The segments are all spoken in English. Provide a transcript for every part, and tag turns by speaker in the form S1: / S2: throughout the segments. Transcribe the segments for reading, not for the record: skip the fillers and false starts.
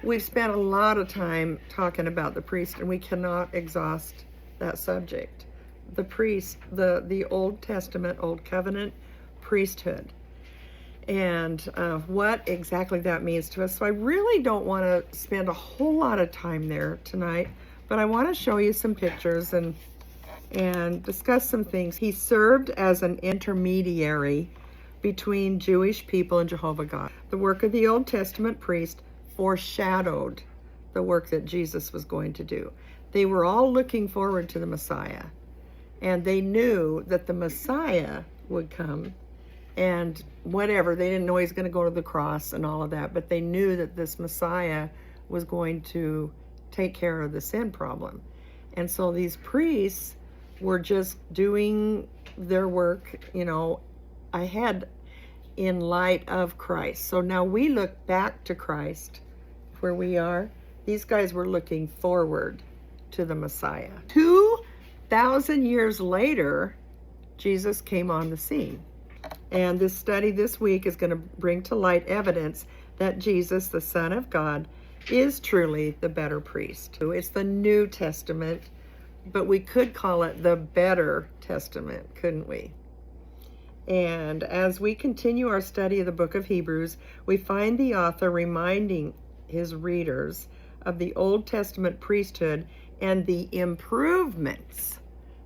S1: We've spent a lot of time talking about the priest, and we cannot exhaust that subject. The priest, the Old Testament, Old Covenant priesthood, and what exactly that means to us. So I really don't want to spend a whole lot of time there tonight, but I want to show you some pictures and discuss some things. He served as an intermediary between Jewish people and Jehovah God. The work of the Old Testament priest foreshadowed the work that Jesus was going to do. They were all looking forward to the Messiah, and they knew that the Messiah would come and whatever. They didn't know he was going to go to the cross and all of that, but they knew that this Messiah was going to take care of the sin problem. And so these priests were just doing their work, ahead in light of Christ. So now we look back to Christ where we are. These guys were looking forward to the Messiah. 2,000 years later, Jesus came on the scene. And this study this week is going to bring to light evidence that Jesus, the Son of God, is truly the better priest. It's the New Testament, but we could call it the better testament, couldn't we? And as we continue our study of the book of Hebrews, we find the author reminding his readers of the Old Testament priesthood and the improvements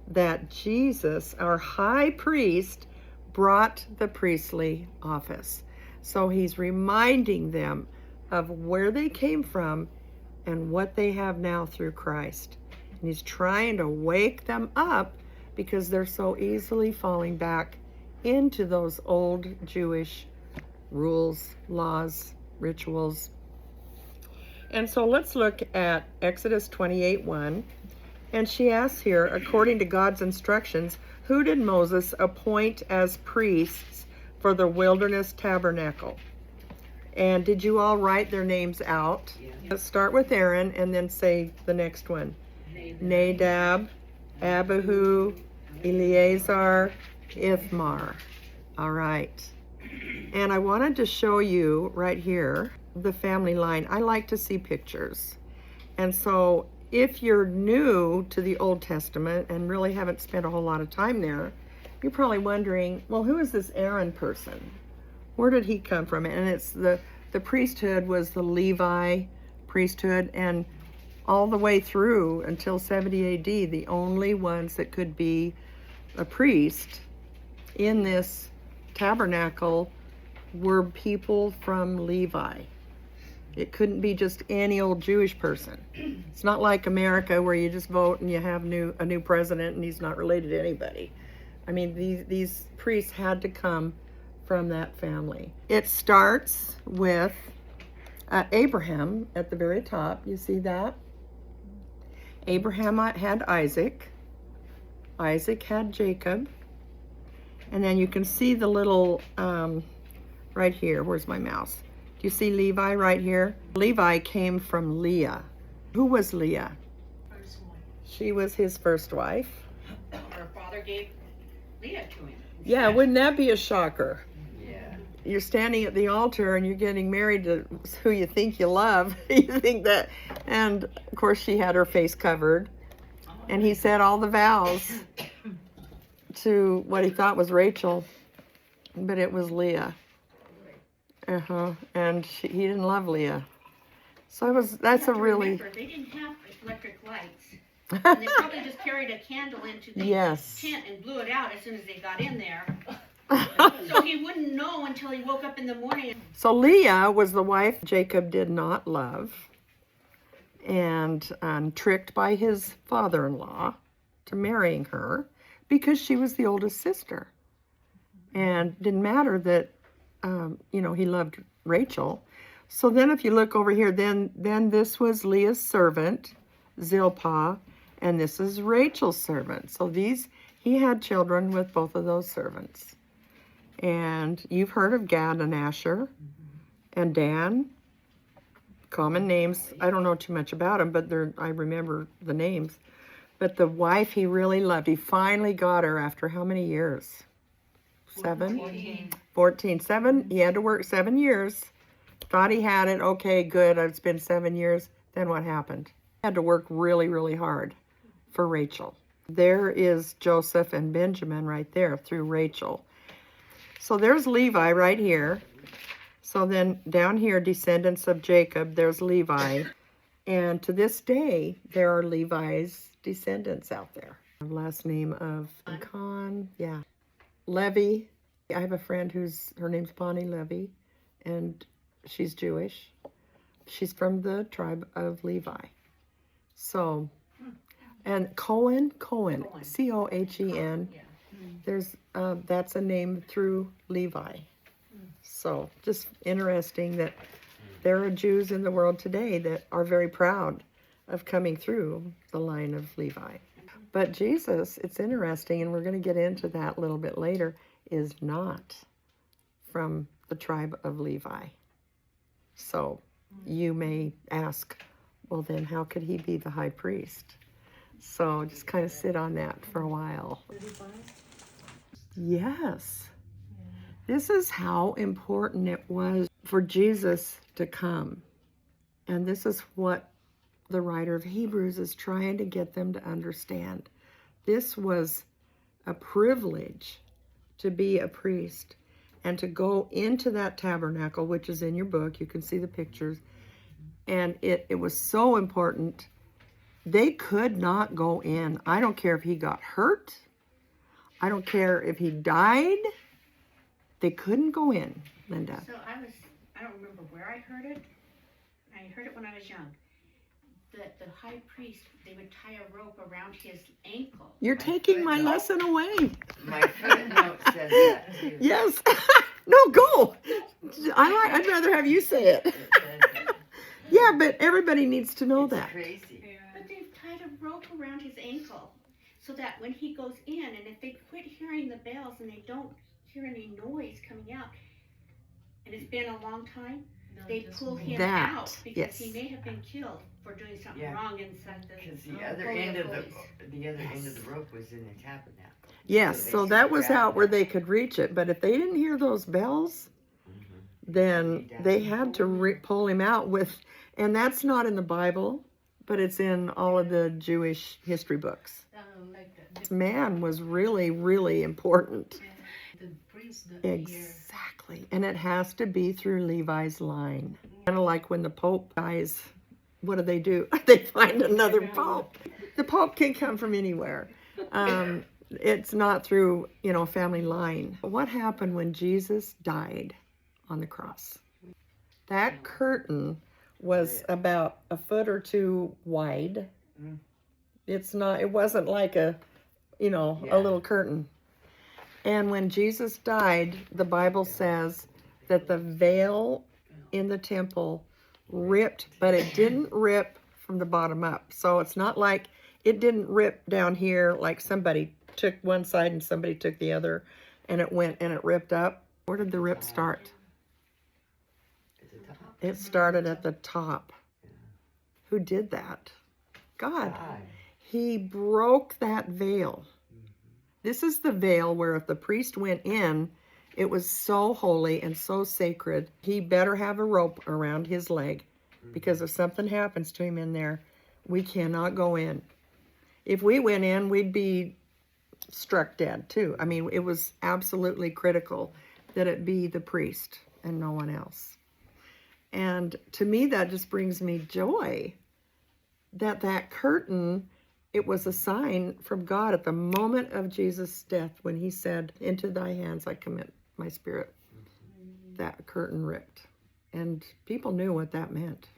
S1: that Jesus, our high priest, brought the priestly office. So he's reminding them of where they came from and what they have now through Christ. And he's trying to wake them up because they're so easily falling back into those old Jewish rules, laws, rituals. And so let's look at Exodus 28:1. And she asks here, according to God's instructions, who did Moses appoint as priests for the wilderness tabernacle? And did you all write their names out? Yeah. Let's start with Aaron and then say the next one. Nadab, Abihu, Eleazar, Ithamar. All right. And I wanted to show you right here the family line. I like to see pictures. And so if you're new to the Old Testament and really haven't spent a whole lot of time there, you're probably wondering, well, who is this Aaron person? Where did he come from? And it's the priesthood was the Levi priesthood, and all the way through until 70 AD, the only ones that could be a priest in this tabernacle were people from Levi. It couldn't be just any old Jewish person. It's not like America where you just vote and you have a new president and he's not related to anybody. I mean, these priests had to come from that family. It starts with Abraham at the very top. You see that? Abraham had Isaac. Isaac had Jacob. And then you can see the little, right here. Where's my mouse? Do you see Levi right here? Levi came from Leah. Who was Leah?
S2: First one.
S1: She was his first wife.
S2: Her father gave Leah to him.
S1: Yeah, wouldn't that be a shocker?
S2: Yeah.
S1: You're standing at the altar and you're getting married to who you think you love. You think that, and of course she had her face covered. And he said all the vows to what he thought was Rachel, but it was Leah. And he didn't love Leah. So that's a really...
S2: Remember, they didn't have electric lights. And they probably just carried a candle into the tent and blew it out as soon as they got in there. So he wouldn't know until he woke up in the morning.
S1: So Leah was the wife Jacob did not love, and tricked by his father-in-law to marrying her because she was the oldest sister. And didn't matter that, he loved Rachel. So then if you look over here, then this was Leah's servant, Zilpah, and this is Rachel's servant. So he had children with both of those servants. And you've heard of Gad and Asher and Dan, common names. I don't know too much about them, but I remember the names. But the wife he really loved, he finally got her after how many years? 7? 14. 7. He had to work 7 years Thought he had it. Okay, good. It's been 7 years. Then what happened? He had to work really, really hard for Rachel. There is Joseph and Benjamin right there through Rachel. So there's Levi right here. So then down here, descendants of Jacob, there's Levi. And to this day, there are Levi's descendants out there. Last name of Khan, yeah. Levy. I have a friend her name's Bonnie Levy, and she's Jewish. She's from the tribe of Levi. So, and Cohen, Cohen. C-O-H-E-N. There's, that's a name through Levi. So, just interesting that there are Jews in the world today that are very proud of coming through the line of Levi. But Jesus, it's interesting, and we're going to get into that a little bit later, is not from the tribe of Levi. So you may ask, well then how could he be the high priest? So just kind of sit on that for a while. Yes. This is how important it was for Jesus to come. And this is what the writer of Hebrews is trying to get them to understand. This was a privilege to be a priest and to go into that tabernacle, which is in your book. You can see the pictures. And it was so important. They could not go in. I don't care if he got hurt. I don't care if he died. They couldn't go in, Linda.
S2: So I don't remember where I heard it. I heard it when I was young. That the high priest, they would tie a rope around his ankle.
S1: You're taking my lesson away.
S3: My footnote says that too.
S1: Yes. No, go. I'd rather have you say it. Yeah, but everybody needs to know that.
S3: Crazy.
S2: But they've tied a rope around his ankle so that when he goes in, and if they quit hearing the bells and they don't hear any noise coming out, and it's been a long time, they pull him out because he may have been killed for doing something wrong inside the
S3: Because the other end of the rope was in the tabernacle.
S1: Yes, so that was out where they could reach it. But if they didn't hear those bells, then they had to pull him out with, and that's not in the Bible, but it's in all of the Jewish history books. This man was really, really important. Exactly. And it has to be through Levi's line. Kind of like when the Pope dies, what do? They find another Pope. The Pope can come from anywhere. It's not through, family line. What happened when Jesus died on the cross? That curtain was about a foot or two wide. It wasn't like a little curtain. And when Jesus died, the Bible says that the veil in the temple ripped, but it didn't rip from the bottom up. So it's not like it didn't rip down here like somebody took one side and somebody took the other and it went and it ripped up. Where did the rip start? It started at the top. Who did that? God. He broke that veil. This is the veil where if the priest went in, it was so holy and so sacred. He better have a rope around his leg because if something happens to him in there, we cannot go in. If we went in, we'd be struck dead too. I mean, it was absolutely critical that it be the priest and no one else. And to me, that just brings me joy that curtain, it was a sign from God at the moment of Jesus' death when he said, "Into thy hands I commit my spirit." That curtain ripped. And people knew what that meant.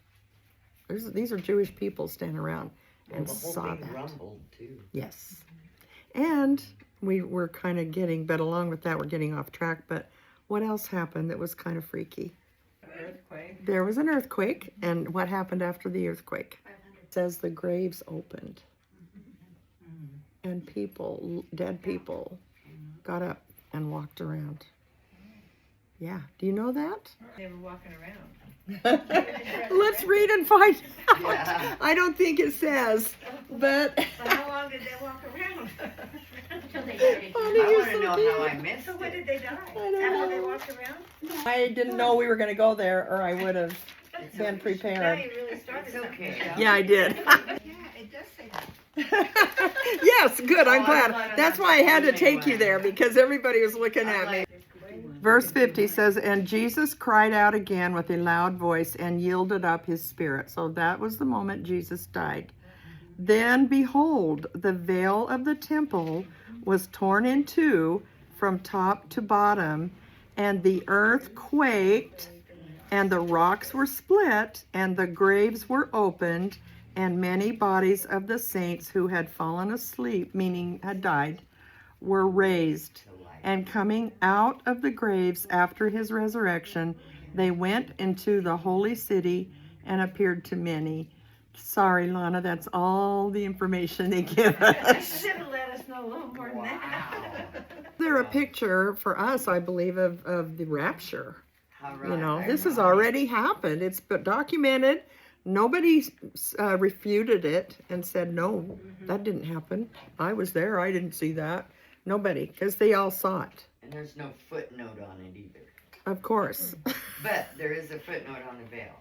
S1: These are Jewish people standing around and saw that.
S3: Rumbled too.
S1: Yes. And we're kind of but along with that, we're getting off track. But what else happened that was kind of freaky?
S4: Earthquake.
S1: There was an earthquake. And what happened after the earthquake?
S2: 500.
S1: It says the graves opened. And dead people, got up and walked around. Yeah. Do you know that?
S4: They were walking around.
S1: Let's read and find out.
S3: Yeah.
S1: I don't think it says, but
S4: So how long long did they walk around?
S2: Until they started
S1: Oh,
S2: hearing.
S3: I
S1: you're
S3: wanna
S1: so
S3: know
S1: cute.
S3: how I missed
S4: So when
S3: it.
S4: did they die?
S1: I don't
S4: After they
S1: know.
S4: walked around?
S1: I didn't know we were going to go there, or I would have
S3: It's
S1: been
S3: okay.
S4: Now
S1: prepared.
S4: you really started
S3: It's
S4: something.
S3: okay.
S4: Michelle.
S1: Yeah, I did.
S4: Yeah, it does say that.
S1: Yes, good. I'm
S3: Oh,
S1: glad.
S3: I'm glad
S1: That's
S3: I'm
S1: why I had to
S3: not
S1: take you
S3: the
S1: there
S3: only one.
S1: because everybody was looking
S3: I'm
S1: at me.
S3: like,
S1: Verse 50 says, "And Jesus cried out again with a loud voice and yielded up his spirit." So that was the moment Jesus died. Then behold, the veil of the temple was torn in two from top to bottom, and the earth quaked, and the rocks were split, and the graves were opened, and many bodies of the saints who had fallen asleep, meaning had died, were raised. And coming out of the graves after his resurrection, they went into the holy city and appeared to many. Sorry, Lana, that's all the information they give
S4: You
S1: us.
S4: should have let us know a little more than that.
S1: They're a picture for us, I believe, of the rapture.
S3: how
S1: You know,
S3: right,
S1: this has
S3: right.
S1: already happened. It's been documented. Nobody refuted it and said, no, that didn't happen. I was there. I didn't see that. Nobody, because they all saw it.
S3: And there's no footnote on it either.
S1: Of course.
S3: But there is a footnote on the veil.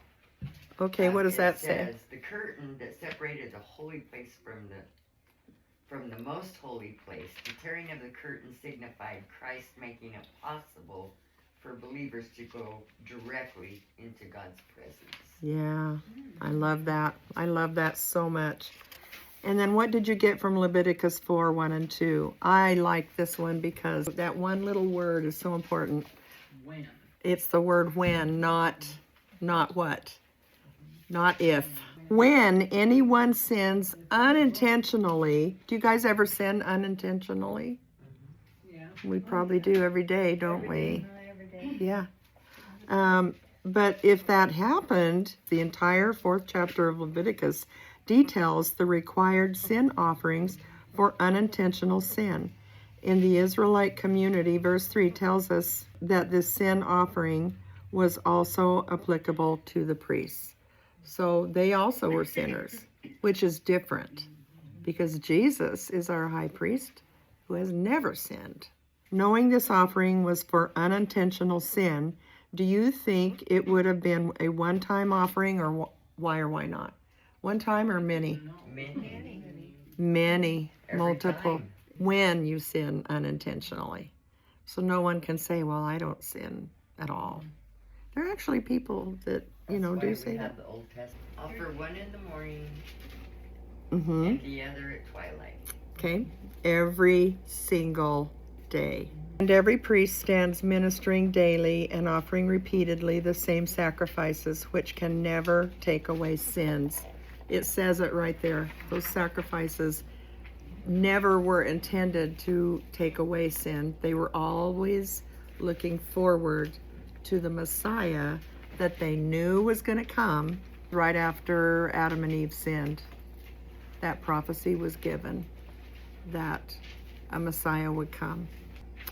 S1: Okay, what does that
S3: It
S1: say?
S3: says, the curtain that separated the holy place from the most holy place, the tearing of the curtain signified Christ making it possible for believers to go directly into God's presence.
S1: Yeah, I love that. I love that so much. And then what did you get from Leviticus 4, 1 and 2? I like this one because that one little word is so important.
S5: When?
S1: It's the word when, not what. Not if. When anyone sins unintentionally, do you guys ever sin unintentionally?
S5: Yeah.
S1: We probably do every day, don't we?
S4: Every day.
S1: Yeah. But if that happened, the entire 4th chapter of Leviticus details the required sin offerings for unintentional sin. In the Israelite community, verse 3 tells us that this sin offering was also applicable to the priests. So they also were sinners, which is different because Jesus is our high priest who has never sinned. Knowing this offering was for unintentional sin, do you think it would have been a one-time offering or why not? One time or many? Many,
S3: Every
S1: multiple.
S3: time.
S1: When you sin unintentionally. So no one can say, well, I don't sin at all. There are actually people that,
S3: That's why
S1: do
S3: we
S1: say that.
S3: have the Old Testament. Offer one in the morning
S1: Mm-hmm.
S3: and the other at twilight.
S1: Okay. Every single day. And every priest stands ministering daily and offering repeatedly the same sacrifices, which can never take away sins. It says it right there. Those sacrifices never were intended to take away sin. They were always looking forward to the Messiah that they knew was going to come right after Adam and Eve sinned. That prophecy was given that a Messiah would come.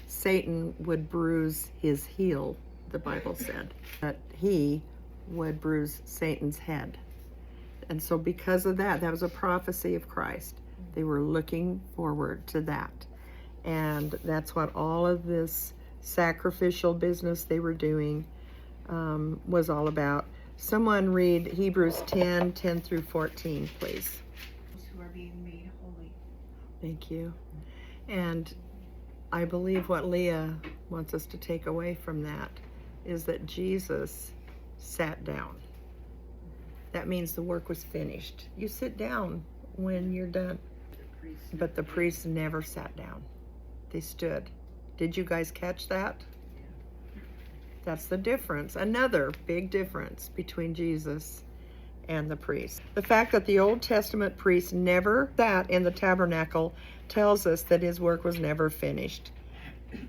S1: Satan would bruise his heel, the Bible said, that he would bruise Satan's head. And so because of that, that was a prophecy of Christ. They were looking forward to that. And that's what all of this sacrificial business they were doing was all about. Someone read Hebrews 10 through 14, please.
S4: Those who are being made holy.
S1: Thank you. And I believe what Leah wants us to take away from that is that Jesus sat down. That means the work was finished. You sit down when you're done. But the priests never sat down. They stood. Did you guys catch that? That's the difference. Another big difference between Jesus and the priests. The fact that the Old Testament priest never sat in the tabernacle tells us that his work was never finished.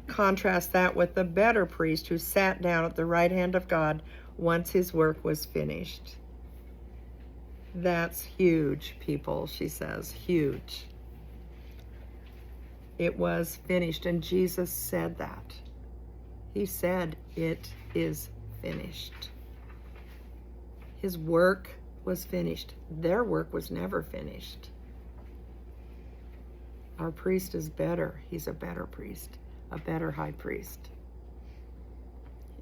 S1: Contrast that with the better priest who sat down at the right hand of God once his work was finished. That's huge, people, she says. Huge. It was finished, and Jesus said that. He said, it is finished. His work was finished. Their work was never finished. Our priest is better. He's a better priest, a better high priest.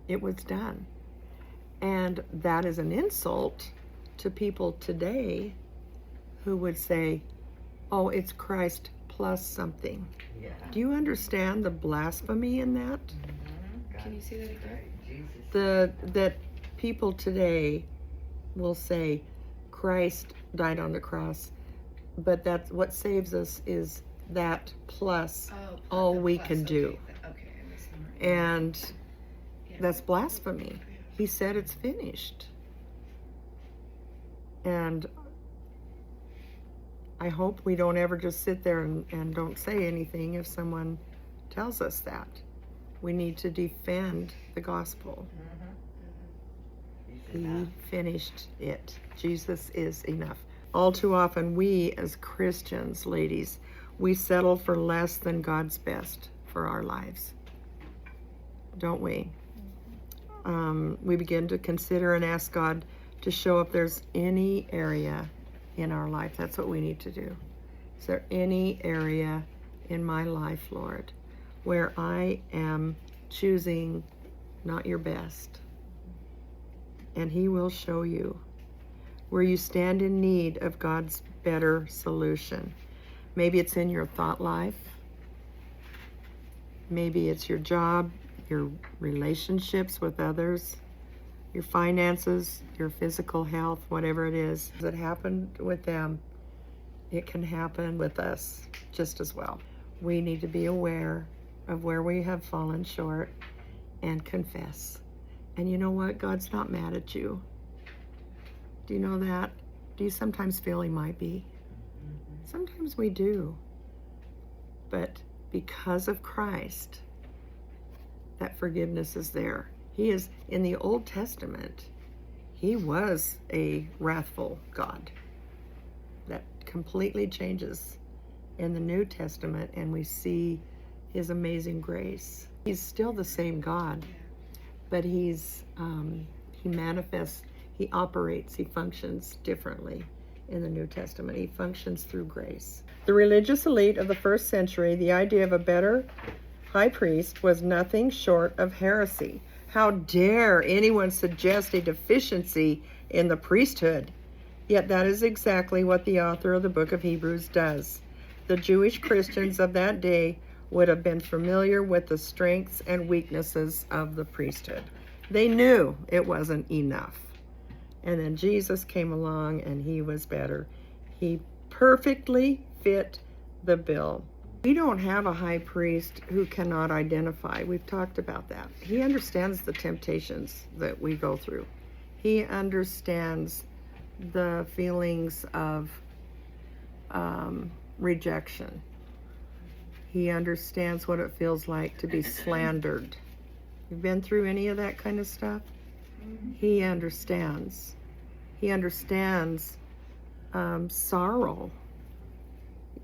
S1: It was done. And that is an insult to people today who would say, oh, it's Christ plus something.
S3: Yeah.
S1: Do you understand the blasphemy in that?
S5: Can you see that again?
S3: Jesus.
S1: That people today will say Christ died on the cross, but that's what saves us is that plus
S5: Oh,
S1: all
S5: the
S1: we
S5: plus,
S1: can do.
S5: Okay, I missed the mark.
S1: And
S5: Yeah.
S1: that's blasphemy. He said it's finished. And I hope we don't ever just sit there and don't say anything if someone tells us that. We need to defend the gospel.
S3: He's
S1: He
S3: enough.
S1: finished it. Jesus is enough. All too often, we as Christians, ladies, we settle for less than God's best for our lives. Don't we? We begin to consider and ask God to show if there's any area in our life. That's what we need to do. Is there any area in my life, Lord, where I am choosing not your best? And He will show you where you stand in need of God's better solution. Maybe it's in your thought life. Maybe it's your job, your relationships with others, your finances, your physical health, whatever it is that happened with them, it can happen with us just as well. We need to be aware of where we have fallen short and confess. And you know what? God's not mad at you. Do you know that? Do you sometimes feel He might be? Sometimes we do. But because of Christ, that forgiveness is there. He is, in the Old Testament, He was a wrathful God. That completely changes in the New Testament, and we see His amazing grace. He's still the same God, but He manifests, He operates, He functions differently in the New Testament. He functions through grace. The religious elite of the first century, the idea of a better high priest was nothing short of heresy. How dare anyone suggest a deficiency in the priesthood? Yet that is exactly what the author of the book of Hebrews does. The Jewish Christians of that day would have been familiar with the strengths and weaknesses of the priesthood. They knew it wasn't enough. And then Jesus came along and He was better. He perfectly fit the bill. We don't have a high priest who cannot identify. We've talked about that. He understands the temptations that we go through. He understands the feelings of rejection. He understands what it feels like to be slandered. You've been through any of that kind of stuff? He understands. He understands sorrow.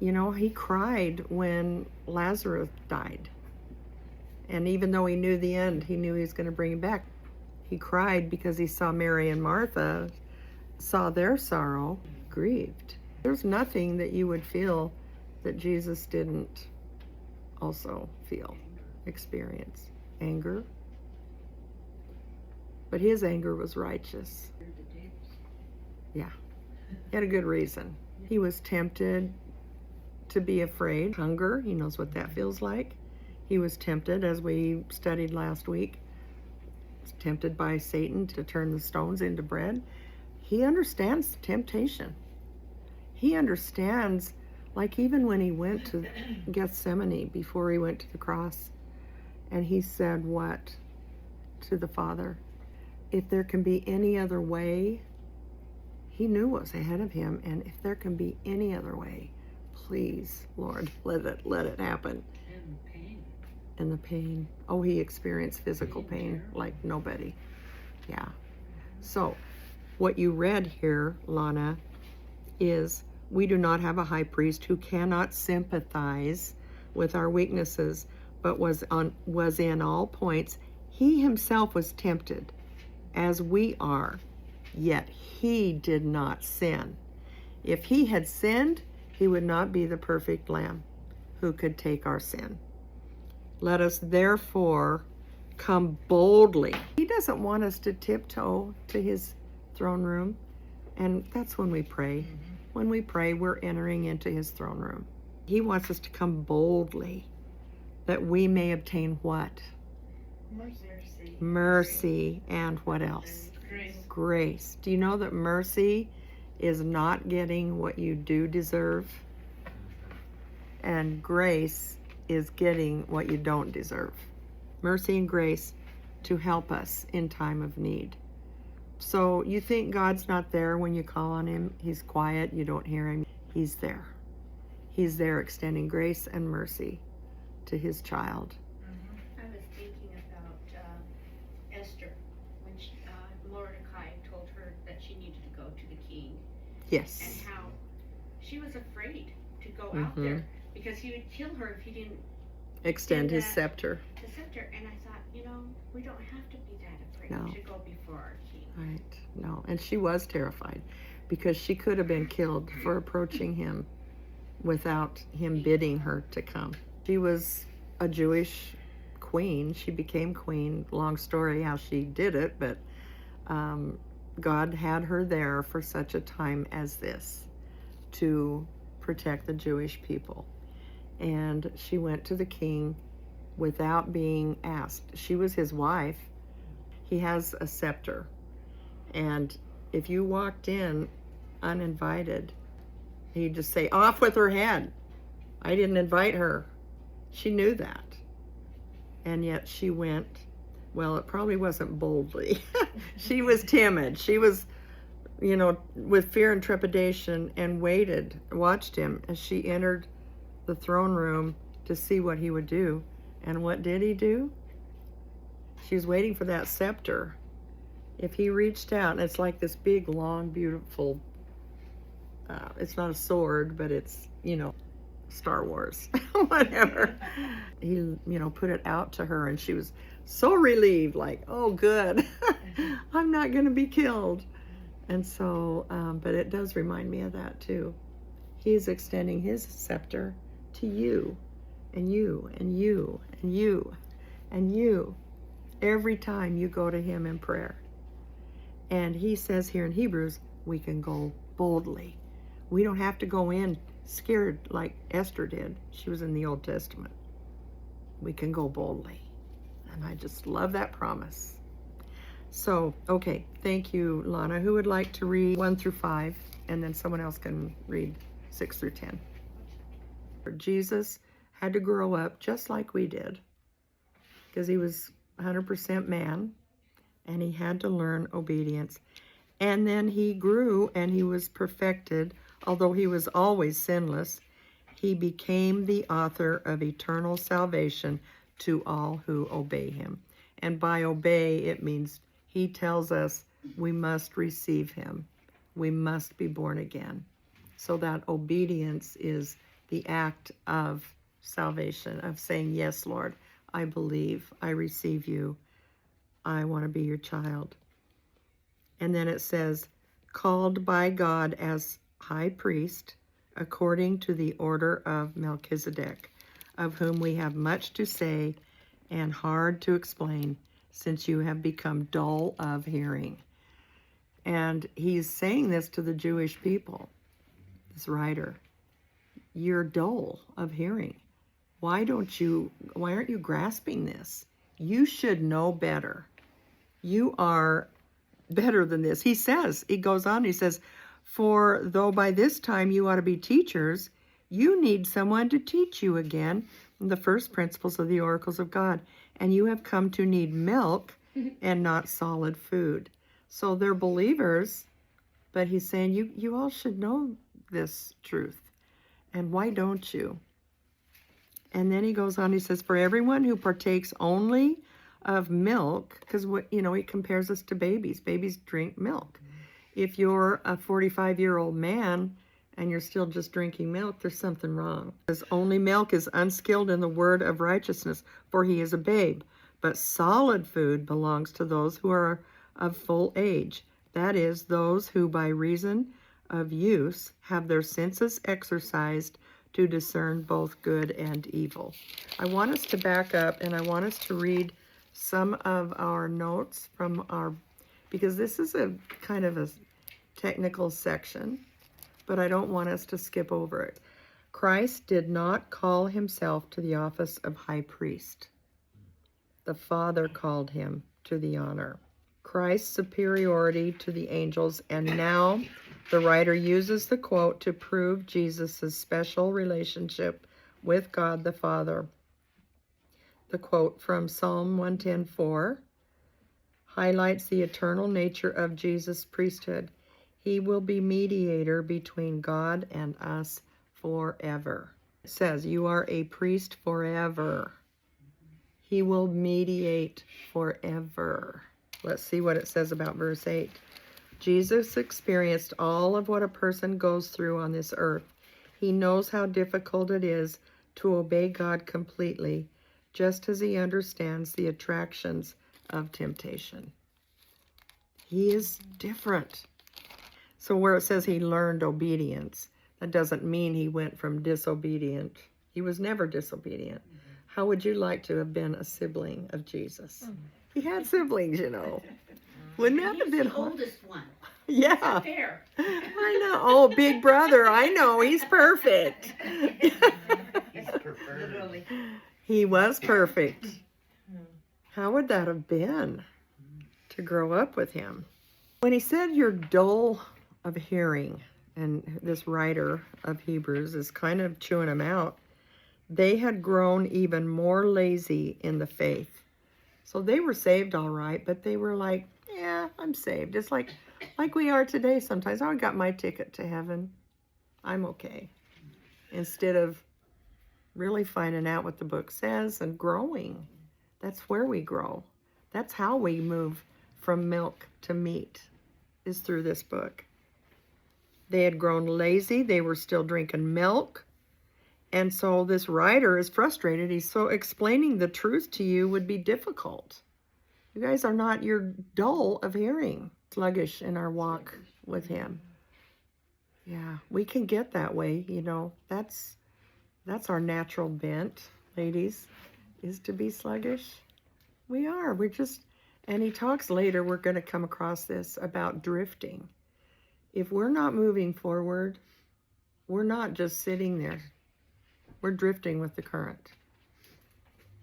S1: You know, He cried when Lazarus died. And even though He knew the end, He knew He was going to bring him back. He cried because He saw Mary and Martha, saw their sorrow, grieved. There's nothing that you would feel that Jesus didn't also feel, experience. Anger. But His anger was righteous. Yeah. He had a good reason. He was tempted to be afraid. Hunger, He knows what that feels like. He was tempted, as we studied last week, tempted by Satan to turn the stones into bread. He understands temptation. He understands, like even when He went to Gethsemane before He went to the cross, and He said what to the Father? If there can be any other way, He knew what was ahead of Him, and if there can be any other way, please, Lord, let it happen. And the pain. Oh, He experienced physical pain like nobody. Yeah. So, what you read here, Lana, is we do not have a high priest who cannot sympathize with our weaknesses, but was in all points. He Himself was tempted, as we are, yet He did not sin. If He had sinned, He would not be the perfect lamb. who could take our sin. Let us therefore come boldly. He doesn't want us to tiptoe to his throne room. And that's when we pray. When we pray, we're entering into his throne room. He wants us to come boldly that we may obtain what? Mercy. And what else? Grace. Do you know that mercy is not getting what you do deserve? And grace is getting what you don't deserve. Mercy and grace to help us in time of need. So you think God's not there when you call on him? He's quiet, you don't hear him. He's there. He's there extending grace and mercy to his child.
S2: I was thinking about Esther when Mordecai told her that she needed to go to the king,
S1: Yes.
S2: and how she was afraid to go out there because he would kill her if he didn't
S1: Extend his
S2: that-
S1: scepter.
S2: the scepter. And I thought, we don't have to be that afraid
S1: No.
S2: to go before our king.
S1: Right. No. And she was terrified because she could have been killed for approaching him without him bidding her to come. She was a Jewish queen. She became queen. Long story how she did it, but God had her there for such a time as this to protect the Jewish people. And she went to the king without being asked. She was his wife. He has a scepter. And if you walked in uninvited, he'd just say, "Off with her head. I didn't invite her." She knew that. And yet she went, well, it probably wasn't boldly. She was timid. She was, with fear and trepidation, and watched him as she entered the throne room to see what he would do. And what did he do? She was waiting for that scepter. If he reached out, and it's like this big, long, beautiful, it's not a sword, but it's, Star Wars, whatever. He, put it out to her, and she was so relieved, like, oh, good. I'm not going to be killed. And so, but it does remind me of that too. He's extending his scepter to you, and you, and you, and you, and you, every time you go to him in prayer. And he says here in Hebrews, we can go boldly. We don't have to go in scared like Esther did. She was in the Old Testament. We can go boldly. And I just love that promise. So, okay, thank you, Lana. Who would like to read 1 through 5? And then someone else can read 6 through 10. Jesus had to grow up just like we did, because he was 100% man, and he had to learn obedience. And then he grew and he was perfected. Although he was always sinless, he became the author of eternal salvation to all who obey him. And by obey, it means he tells us we must receive him. We must be born again. So that obedience is the act of salvation, of saying, yes, Lord, I believe, I receive you. I want to be your child. And then it says, called by God as high priest, according to the order of Melchizedek, of whom we have much to say and hard to explain, since you have become dull of hearing. And he's saying this to the Jewish people, this writer. You're dull of hearing. Why aren't you grasping this? You should know better. You are better than this. He goes on, he says, for though by this time you ought to be teachers, you need someone to teach you again the first principles of the oracles of God. And you have come to need milk and not solid food. So they're believers, but he's saying you all should know this truth. And why don't you? And then he goes on, he says, for everyone who partakes only of milk, because he compares us to babies. Babies drink milk. If you're a 45-year-old man and you're still just drinking milk, there's something wrong. Because only milk is unskilled in the word of righteousness, for he is a babe. But solid food belongs to those who are of full age. That is, those who by reason of use have their senses exercised to discern both good and evil. I want us to back up and I want us to read some of our notes from because this is a kind of a technical section, but I don't want us to skip over it. Christ did not call himself to the office of high priest. The Father called him to the honor. Christ's superiority to the angels, and now the writer uses the quote to prove Jesus' special relationship with God the Father. The quote from Psalm 110:4 highlights the eternal nature of Jesus' priesthood. He will be mediator between God and us forever. It says, you are a priest forever. He will mediate forever. Let's see what it says about verse 8. Jesus experienced all of what a person goes through on this earth. He knows how difficult it is to obey God completely, just as he understands the attractions of temptation. He is different. So where it says he learned obedience, that doesn't mean he went from disobedient. He was never disobedient. How would you like to have been a sibling of Jesus? He had siblings, you know. Wouldn't that have
S2: He's
S1: been
S2: the
S1: hard?
S2: oldest one.
S1: Yeah,
S2: Fair.
S1: I know. Oh, big brother, I know. He's perfect.
S3: He's preferred.
S4: Literally.
S1: He was perfect. How would that have been to grow up with him? When he said you're dull of hearing, and this writer of Hebrews is kind of chewing them out, they had grown even more lazy in the faith. So they were saved all right, but they were like, yeah, I'm saved. It's like we are today sometimes. Oh, I got my ticket to heaven. I'm okay. Instead of really finding out what the book says and growing. That's where we grow. That's how we move from milk to meat, is through this book. They had grown lazy. They were still drinking milk. And so this writer is frustrated. He's so explaining the truth to you would be difficult. You guys are not, you're dull of hearing, sluggish in our walk with him. Yeah, we can get that way, you know. That's our natural bent, ladies, is to be sluggish. We are. We're just, and he talks later, we're going to come across this about drifting. If we're not moving forward, we're not just sitting there. We're drifting with the current.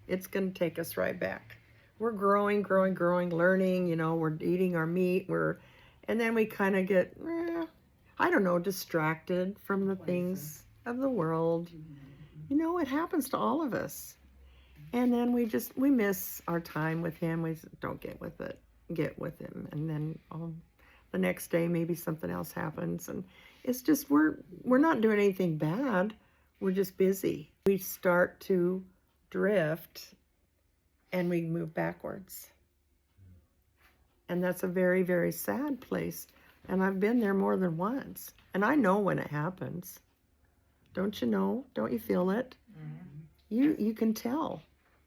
S1: It's going to take us right back. We're growing, learning, you know, we're eating our meat, and then we kind of get, I don't know, distracted from the things of the world. You know, it happens to all of us. And then we miss our time with him. We don't get with him. And then the next day, maybe something else happens. And it's just, we're not doing anything bad. We're just busy. We start to drift and we move backwards. And that's a very, very sad place. And I've been there more than once. And I know when it happens. Don't you know? Don't you feel it? You can tell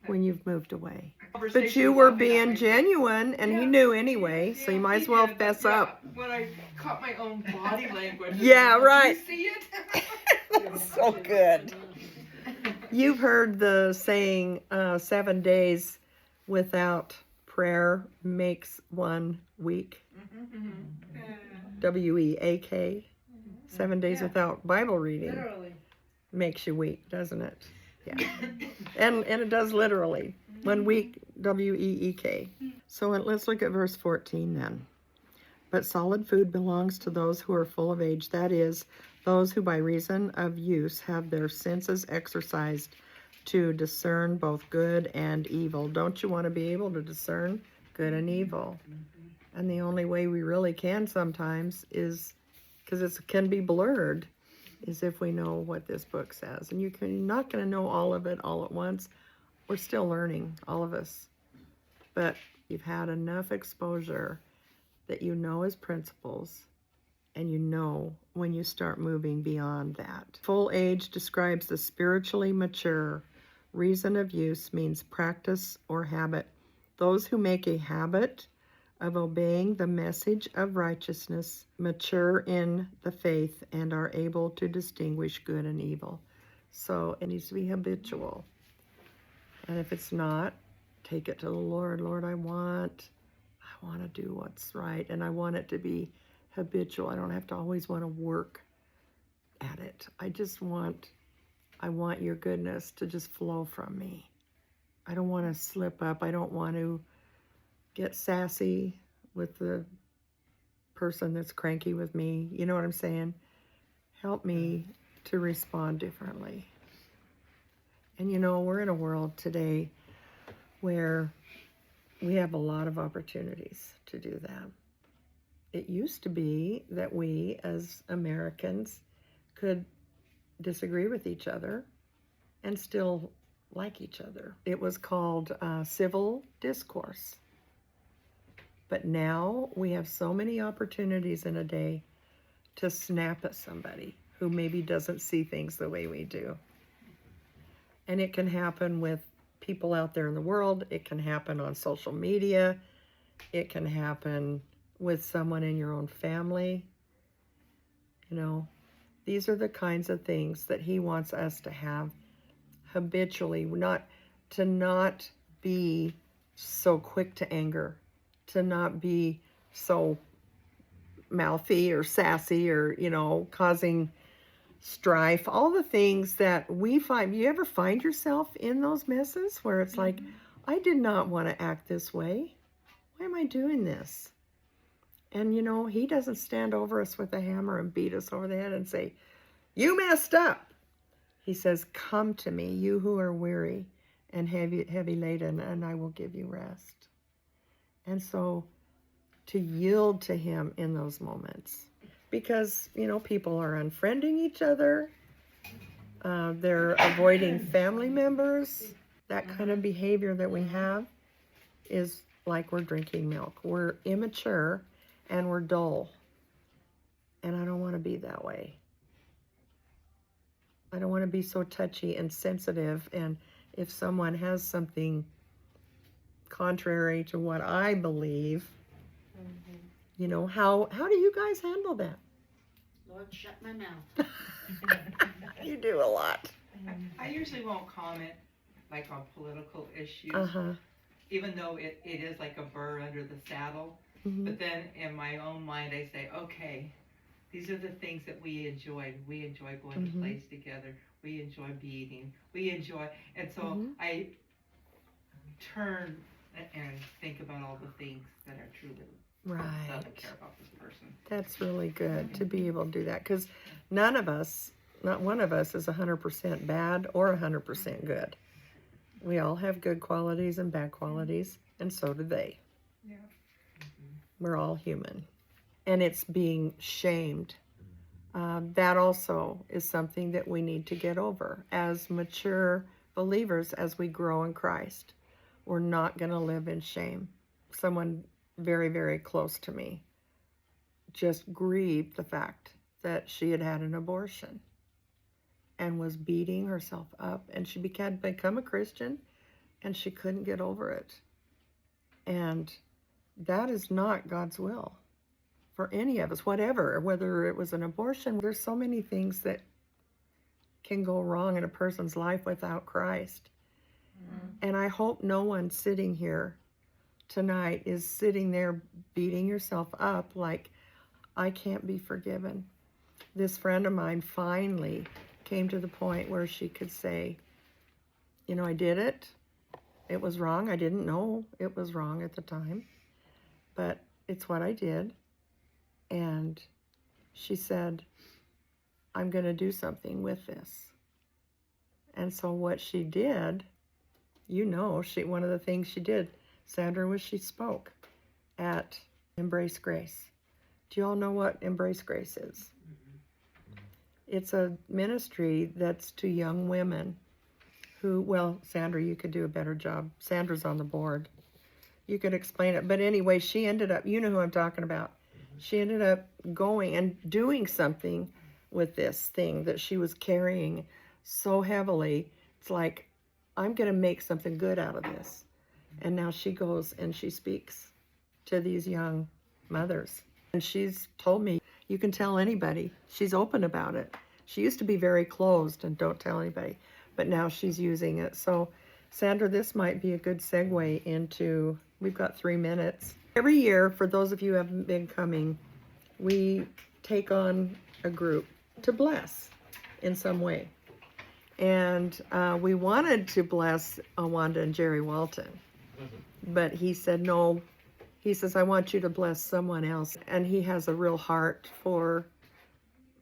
S1: when you've moved away. But you were being genuine, and he knew anyway, so you might as well fess up.
S5: When I caught my own body language.
S1: Yeah, right.
S5: Did you see it?
S1: That's so good. You've heard the saying, 7 days without prayer makes 1 week. WEAK. 7 days without Bible reading
S5: Literally.
S1: makes you weak, doesn't it? Yeah. And it does literally. 1 week, WEEK. So let's look at verse 14 then. But solid food belongs to those who are full of age, that is, those who by reason of use have their senses exercised to discern both good and evil. Don't you want to be able to discern good and evil? And the only way we really can sometimes is, because it can be blurred, is if we know what this book says. And you're not going to know all of it all at once. We're still learning, all of us. But you've had enough exposure that you know his principles, and you know when you start moving beyond that. Full age describes the spiritually mature. Reason of use means practice or habit. Those who make a habit of obeying the message of righteousness mature in the faith and are able to distinguish good and evil. So it needs to be habitual. And if it's not, take it to the Lord. Lord, I want to do what's right, and I want it to be habitual. I don't have to always want to work at it. I want your goodness to just flow from me. I don't want to slip up. I don't want to get sassy with the person that's cranky with me. You know what I'm saying? Help me to respond differently. And you know, we're in a world today where we have a lot of opportunities to do that. It used to be that we as Americans could disagree with each other and still like each other. It was called civil discourse. But now we have so many opportunities in a day to snap at somebody who maybe doesn't see things the way we do. And it can happen with people out there in the world. It can happen on social media. It can happen with someone in your own family. You know, these are the kinds of things that he wants us to have habitually, not be so quick to anger, to not be so mouthy or sassy or, you know, causing strife, all the things that we find. You ever find yourself in those messes where it's like, I did not want to act this way. Why am I doing this? And you know, he doesn't stand over us with a hammer and beat us over the head and say, you messed up. He says, come to me, you who are weary and heavy laden, and I will give you rest. And so to yield to him in those moments, because, you know, people are unfriending each other. They're avoiding family members. That kind of behavior that we have is like we're drinking milk. We're immature and we're dull. And I don't want to be that way. I don't want to be so touchy and sensitive. And if someone has something contrary to what I believe, you know, how do you guys handle that?
S2: Lord, shut my mouth.
S1: You do a lot.
S5: I usually won't comment like on political issues, even though it is like a burr under the saddle.
S1: Mm-hmm.
S5: But then in my own mind, I say, okay, these are the things that we enjoy. We enjoy going to plays together. We enjoy beating. We enjoy, and so I turn and think about all the things that are truly doesn't care about this person.
S1: That's really good to be able to do that, because none of us, not one of us, is 100% bad or 100% good. We all have good qualities and bad qualities, and so do they.
S5: Yeah.
S1: We're all human. And it's being shamed. That also is something that we need to get over. As mature believers, as we grow in Christ, we're not going to live in shame. Someone very, very close to me just grieved the fact that she had had an abortion and was beating herself up, and she become a Christian, and she couldn't get over it. And that is not God's will for any of us, whether it was an abortion. There's so many things that can go wrong in a person's life without Christ. And I hope no one sitting here tonight is sitting there beating yourself up like, I can't be forgiven. This friend of mine finally came to the point where she could say, you know, I did it. It was wrong. I didn't know it was wrong at the time, but it's what I did. And she said, I'm going to do something with this. And so what she did, you know, one of the things she did, Sandra, was she spoke at Embrace Grace. Do you all know what Embrace Grace is? It's a ministry that's to young women who, well, Sandra, you could do a better job. Sandra's on the board. You could explain it. But anyway, she ended up, you know who I'm talking about. She ended up going and doing something with this thing that she was carrying so heavily. It's like, I'm going to make something good out of this. And now she goes and she speaks to these young mothers. And she's told me, you can tell anybody. She's open about it. She used to be very closed and don't tell anybody, but now she's using it. So, Sandra, this might be a good segue into, we've got 3 minutes. Every year, for those of you who haven't been coming, we take on a group to bless in some way. And we wanted to bless Wanda and Jerry Walton, but he said no. He says, I want you to bless someone else. And he has a real heart for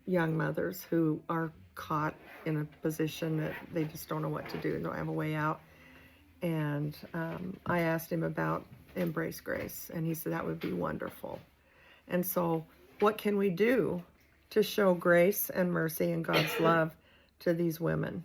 S1: young mothers who are caught in a position that they just don't know what to do and don't have a way out. And I asked him about Embrace Grace, and he said that would be wonderful. And so what can we do to show grace and mercy and God's love to these women?